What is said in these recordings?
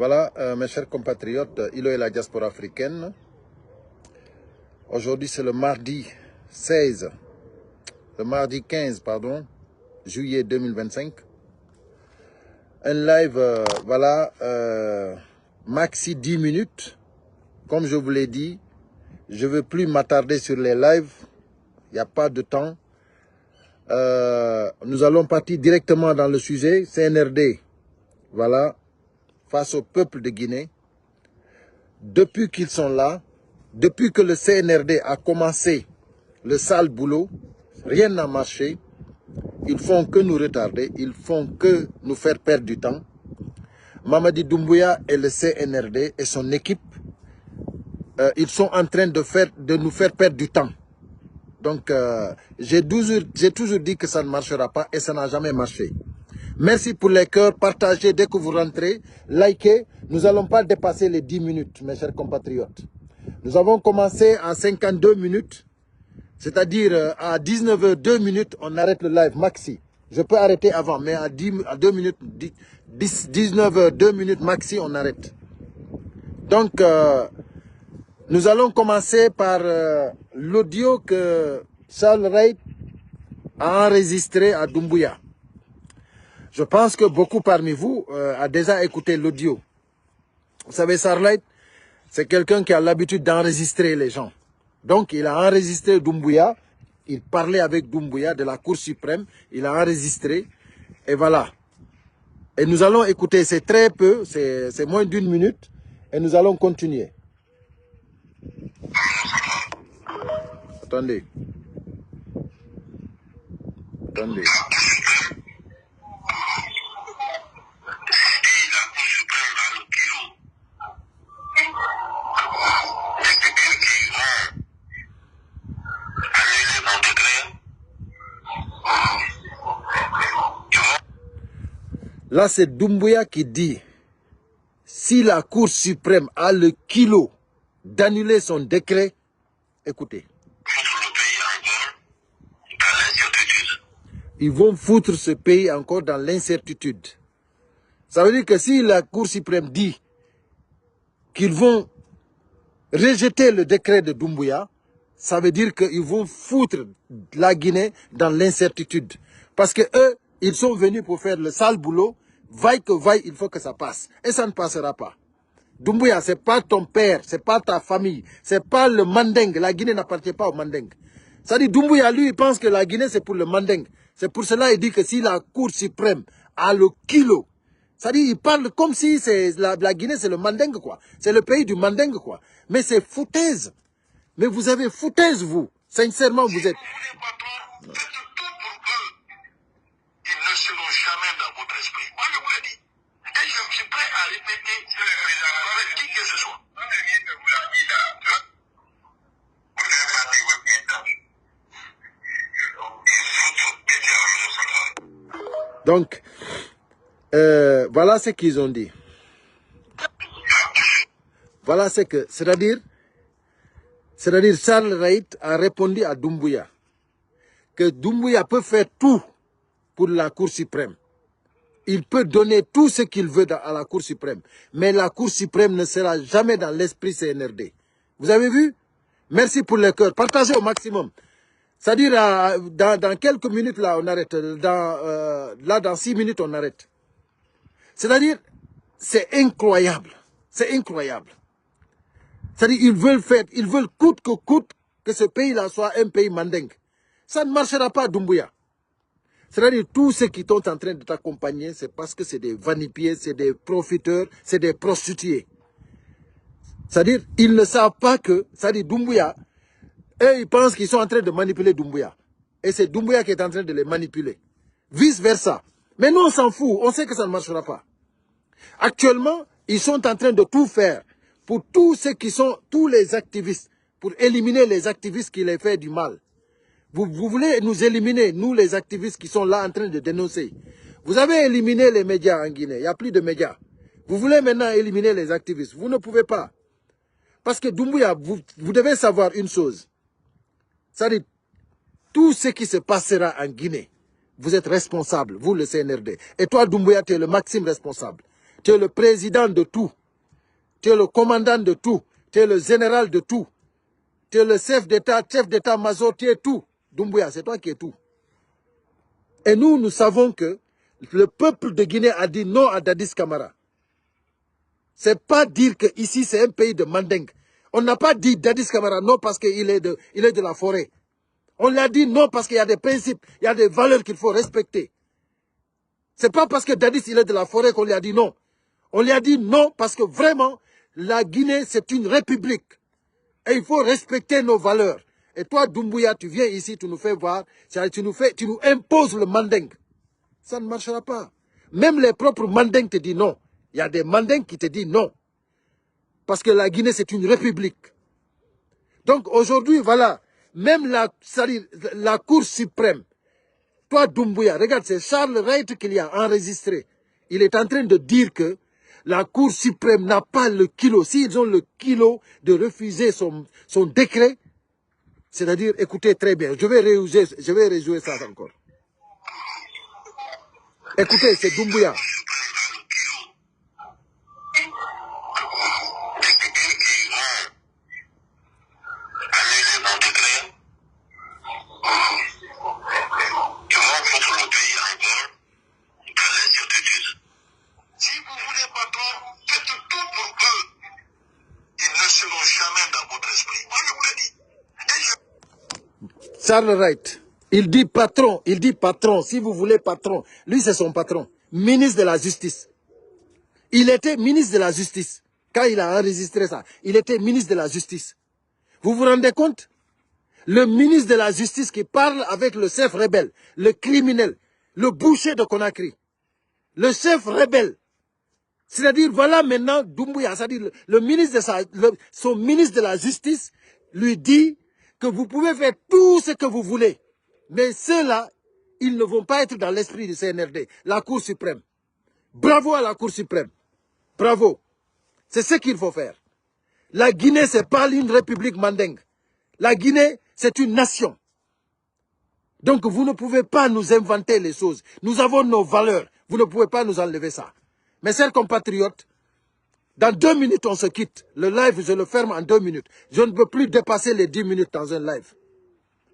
Voilà, mes chers compatriotes, Ilo et la diaspora africaine. Aujourd'hui, c'est le mardi 15, juillet 2025. Un live, maxi 10 minutes. Comme je vous l'ai dit, je ne veux plus m'attarder sur les lives. Il n'y a pas de temps. Nous allons partir directement dans le sujet. CNRD, voilà, face au peuple de Guinée. Depuis qu'ils sont là, depuis que le CNRD a commencé le sale boulot, rien n'a marché. Ils font que nous retarder, ils font que nous faire perdre du temps. Mamadi Doumbouya et le CNRD et son équipe, ils sont en train de nous faire perdre du temps. Donc, j'ai toujours dit que ça ne marchera pas et ça n'a jamais marché. Merci pour les cœurs, partagez dès que vous rentrez, likez. Nous n'allons pas dépasser les 10 minutes, mes chers compatriotes. Nous avons commencé à 52 minutes, c'est-à-dire à 19h02 minutes, on arrête le live maxi. Je peux arrêter avant, mais à 2 minutes, 19h02 minutes maxi, on arrête. Donc, nous allons commencer par l'audio que Charles Wright a enregistré à Doumbouya. Je pense que beaucoup parmi vous a déjà écouté l'audio. Vous savez, Charles Wright, c'est quelqu'un qui a l'habitude d'enregistrer les gens. Donc, il a enregistré Doumbouya. Il parlait avec Doumbouya de la Cour suprême. Il a enregistré. Et voilà. Et nous allons écouter. C'est très peu. C'est moins d'1 minute. Et nous allons continuer. Attendez. Attendez. Là, c'est Doumbouya qui dit, si la Cour suprême a le kilo d'annuler son décret, écoutez. Ils vont foutre ce pays encore dans l'incertitude. Ça veut dire que si la Cour suprême dit qu'ils vont rejeter le décret de Doumbouya, ça veut dire qu'ils vont foutre la Guinée dans l'incertitude. Parce que eux, ils sont venus pour faire le sale boulot. Vaille que vaille, il faut que ça passe. Et ça ne passera pas. Doumbouya, ce n'est pas ton père, ce n'est pas ta famille, ce n'est pas le Manding. La Guinée n'appartient pas au Manding. Ça dit, Doumbouya, lui, il pense que la Guinée, c'est pour le Manding. C'est pour cela qu'il dit que si la Cour suprême a le kilo, ça dit, il parle comme si la Guinée, c'est le Manding, quoi. C'est le pays du Manding, quoi. Mais c'est foutaise. Mais vous avez foutaise, vous. Sincèrement, vous êtes... Ils ne seront jamais dans votre esprit. Moi, je vous l'ai dit. Et je suis prêt à répéter avec qui que ce soit. Donc, voilà ce qu'ils ont dit. Voilà ce que... C'est-à-dire, Charles Wright a répondu à Doumbouya que Doumbouya peut faire tout pour la Cour suprême. Il peut donner tout ce qu'il veut à la Cour suprême. Mais la Cour suprême ne sera jamais dans l'esprit CNRD. Vous avez vu? Merci pour le cœur. Partagez au maximum. C'est-à-dire, dans quelques minutes, là, on arrête. Dans 6 minutes, on arrête. C'est-à-dire, c'est incroyable. C'est incroyable. C'est-à-dire, ils veulent coûte que coûte que ce pays-là soit un pays mandingue. Ça ne marchera pas, Doumbouya. C'est-à-dire, tous ceux qui sont en train de t'accompagner, c'est parce que c'est des vanipiers, c'est des profiteurs, c'est des prostituées. C'est-à-dire, ils ne savent pas que, c'est-à-dire, Doumbouya, eux, ils pensent qu'ils sont en train de manipuler Doumbouya. Et c'est Doumbouya qui est en train de les manipuler. Vice-versa. Mais nous, on s'en fout. On sait que ça ne marchera pas. Actuellement, ils sont en train de tout faire pour tous ceux qui sont, tous les activistes, pour éliminer les activistes qui les font du mal. Vous voulez nous éliminer, nous les activistes qui sont là en train de dénoncer. Vous avez éliminé les médias en Guinée, il n'y a plus de médias. Vous voulez maintenant éliminer les activistes, vous ne pouvez pas. Parce que Doumbouya, vous devez savoir une chose. C'est-à-dire, tout ce qui se passera en Guinée, vous êtes responsable, vous le CNRD. Et toi, Doumbouya, tu es le maximum responsable. Tu es le président de tout. Tu es le commandant de tout. Tu es le général de tout. Tu es le chef d'état-major, tu es tout. Doumbouya, c'est toi qui es tout. Et nous savons que le peuple de Guinée a dit non à Dadis Camara. C'est pas dire que ici c'est un pays de Mandeng. On n'a pas dit Dadis Camara non parce qu'il est de la forêt. On l'a dit non parce qu'il y a des principes, il y a des valeurs qu'il faut respecter. C'est pas parce que Dadis il est de la forêt qu'on lui a dit non. On lui a dit non parce que vraiment, la Guinée c'est une république. Et il faut respecter nos valeurs. Et toi, Doumbouya, tu viens ici, tu nous fais voir, tu nous imposes le Mandeng. Ça ne marchera pas. Même les propres Mandeng te disent non. Il y a des Mandeng qui te disent non. Parce que la Guinée, c'est une république. Donc aujourd'hui, voilà, même la Cour suprême, toi, Doumbouya, regarde, c'est Charles Wright qui l'a enregistré. Il est en train de dire que la Cour suprême n'a pas le kilo. S'ils ont le kilo de refuser son décret, c'est-à-dire, écoutez très bien, je vais rejouer ça encore. Écoutez, c'est Doumbouya. Si vous voulez, patron, faites tout pour eux. Ils ne seront jamais dans votre esprit. Moi, je vous l'ai dit. Charles Wright, il dit patron, si vous voulez patron. Lui, c'est son patron, ministre de la Justice. Il était ministre de la Justice. Quand il a enregistré ça, il était ministre de la Justice. Vous vous rendez compte? Le ministre de la Justice qui parle avec le chef rebelle, le criminel, le boucher de Conakry, le chef rebelle. C'est-à-dire, voilà maintenant Doumbouya, c'est-à-dire son ministre de la Justice lui dit que vous pouvez faire tout ce que vous voulez. Mais ceux-là, ils ne vont pas être dans l'esprit du CNRD, la Cour suprême. Bravo à la Cour suprême. Bravo. C'est ce qu'il faut faire. La Guinée, ce n'est pas une république mandingue. La Guinée, c'est une nation. Donc vous ne pouvez pas nous inventer les choses. Nous avons nos valeurs. Vous ne pouvez pas nous enlever ça. Mes chers compatriotes, dans 2 minutes, on se quitte. Le live, je le ferme en 2 minutes. Je ne peux plus dépasser les 10 minutes dans un live.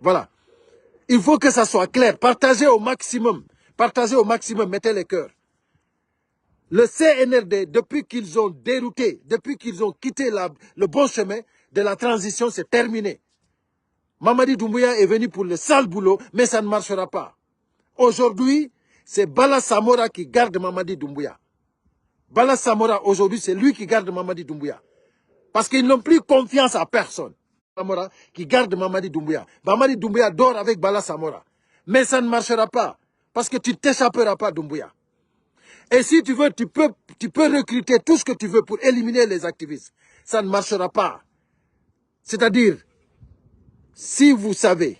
Voilà. Il faut que ça soit clair. Partagez au maximum. Partagez au maximum. Mettez les cœurs. Le CNRD, depuis qu'ils ont dérouté, depuis qu'ils ont quitté le bon chemin de la transition, c'est terminé. Mamadi Doumbouya est venu pour le sale boulot, mais ça ne marchera pas. Aujourd'hui, c'est Bala Samora qui garde Mamadi Doumbouya. Bala Samora, aujourd'hui, c'est lui qui garde Mamadi Doumbouya. Parce qu'ils n'ont plus confiance à personne. Samora qui garde Mamadi Doumbouya. Mamadi Doumbouya dort avec Bala Samora. Mais ça ne marchera pas. Parce que tu ne t'échapperas pas, Doumbouya. Et si tu veux, tu peux recruter tout ce que tu veux pour éliminer les activistes. Ça ne marchera pas. C'est-à-dire, si vous savez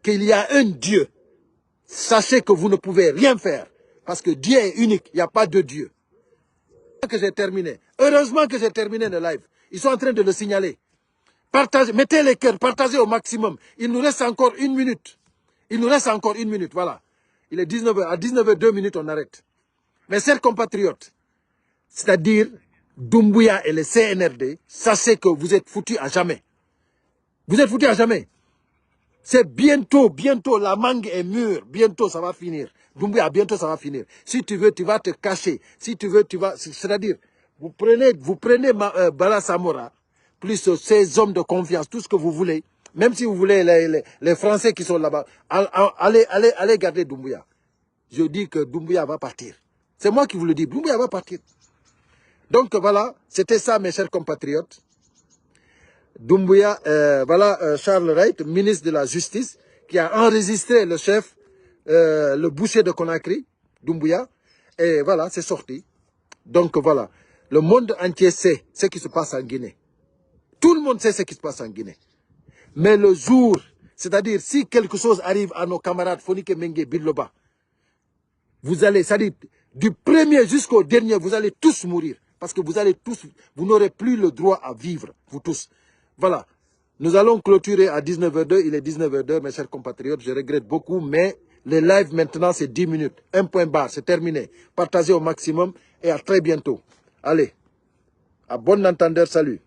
qu'il y a un Dieu, sachez que vous ne pouvez rien faire. Parce que Dieu est unique, il n'y a pas de Dieu. Que j'ai terminé. Heureusement que j'ai terminé le live. Ils sont en train de le signaler. Partagez, mettez les cœurs, partagez au maximum. Il nous reste encore 1 minute. Il nous reste encore 1 minute, voilà. Il est 19h. À 19h, 2 minutes, on arrête. Mes chers compatriotes, c'est-à-dire Doumbouya et le CNRD, sachez que vous êtes foutus à jamais. Vous êtes foutus à jamais. C'est bientôt, la mangue est mûre. Bientôt, ça va finir. Doumbouya, bientôt, ça va finir. Si tu veux, tu vas te cacher. Si tu veux, tu vas... C'est-à-dire, vous prenez Bala Samora, plus ces hommes de confiance, tout ce que vous voulez. Même si vous voulez les Français qui sont là-bas, allez garder Doumbouya. Je dis que Doumbouya va partir. C'est moi qui vous le dis. Doumbouya va partir. Donc voilà, c'était ça, mes chers compatriotes. Doumbouya, voilà Charles Wright, ministre de la Justice, qui a enregistré le chef, le boucher de Conakry, Doumbouya. Et voilà, c'est sorti. Donc voilà, le monde entier sait ce qui se passe en Guinée. Tout le monde sait ce qui se passe en Guinée. Mais le jour, c'est-à-dire si quelque chose arrive à nos camarades Fonike Mengue Biloba, vous allez, c'est-à-dire du premier jusqu'au dernier, vous allez tous mourir. Parce que vous n'aurez plus le droit à vivre, vous tous. Voilà. Nous allons clôturer à 19h02. Il est 19h02, mes chers compatriotes. Je regrette beaucoup, mais le live maintenant, c'est 10 minutes. Un point barre, c'est terminé. Partagez au maximum et à très bientôt. Allez, à bon entendeur, salut.